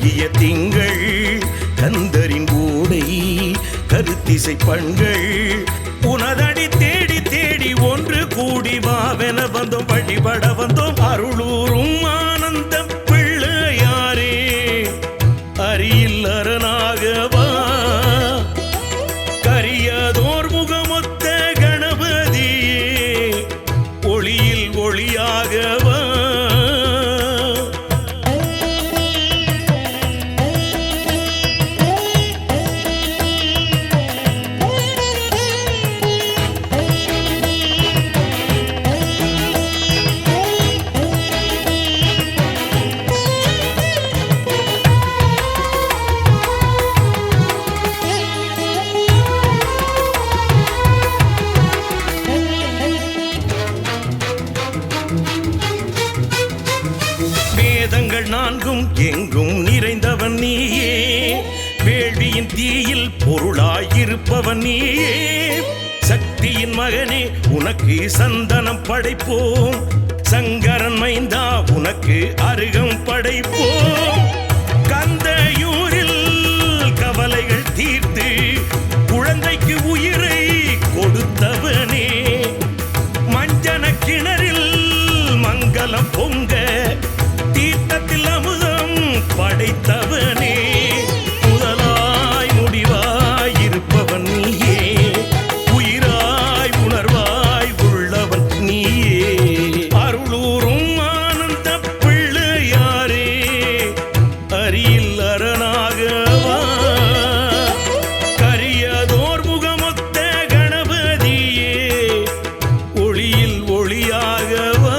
அழகிய திங்கள் கந்தரின் கூடை கருத்திசை பண்கள் உனதடி தேடி தேடி ஒன்று கூடி வாவென வந்தோம் வழிபட வந்தோம் அருளூரும் ஆனந்த பிள்ளையாரே அரியில் அரணாகவா கரியதோர் முகமொத்த கணபதியே ஒளியில் ஒளியாகவா நான்கும் எங்கும் நிறைந்தவன் நீயே வேள்வியின் தீயில் பொருளாயிருப்பவன் நீயே சக்தியின் மகனே உனக்கு சந்தனம் படைப்போம் சங்கரன் மைந்தா உனக்கு அருகம் படைப்போம் கந்தையூரில் கவலைகள் தீர்த்து குழந்தைக்கு உயிரை கொடுத்தவனே மஞ்சன கிணறில் மங்களம் பொங்க தீர்த்தத்தில் அமுதம் படைத்தவனே முதலாய் முடிவாய் இருப்பவன் நீயே உயிராய் உணர்வாய் உள்ளவன் நீயே அருளூரும் ஆனந்த பிள்ளையாரே அரியில் அரணாகவா கரியதோர் முகமொத்த கணபதியே ஒளியில் ஒளியாகவா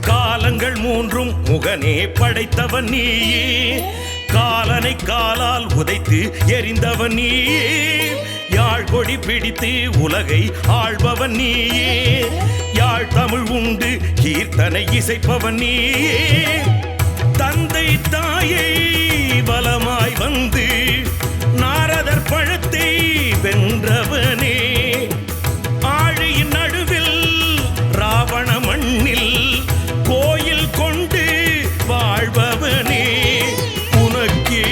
காலங்கள் மூன்றும் முகனே படைத்தவன் நீயே காலனை காலால் உதைத்து எரிந்தவன் நீயே யாழ் கொடி பிடித்து உலகை ஆள்பவன் நீயே யாழ் தமிழ் உண்டு கீர்த்தனை இசைப்பவன் நீயே தந்தை தாயை பலமாய் வந்து நாரதர் பழத்தை வென்றவனே ஆழியின் நடுவில் ராவண மண்ணில் கோயில் கொண்டு வாழ்பவனே உனக்கே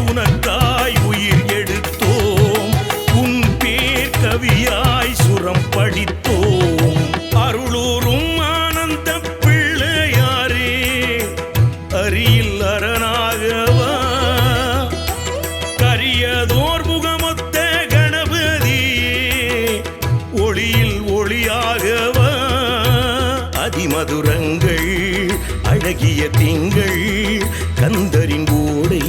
உனக்காய் உயிர் எடுத்தோம் உன் பேர் கவியாய் சுரம் படித்தோம் அருளூரும் ஆனந்த பிள்ளையாரே அரியில் அரணாகவா கரியதோர் முகமொத்த கணபதியே ஒளியில் ஒளியாகவா அதிமதுரங்கள் அழகிய திங்கள் கந்தரின் கூடை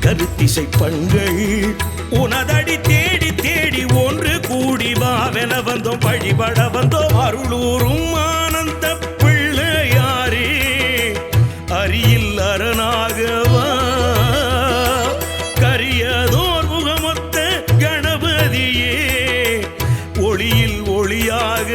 கருத்திசை பண்கள் உனதடி தேடி தேடி ஒன்று கூடி வாவென வந்தோம் வழிபட வந்தோம் அருளூரும் ஆனந்த பிள்ளையாரே அரியில் அரணாகவா கரியதோர் முகமொத்த கணபதியே ஒளியில் ஒளியாக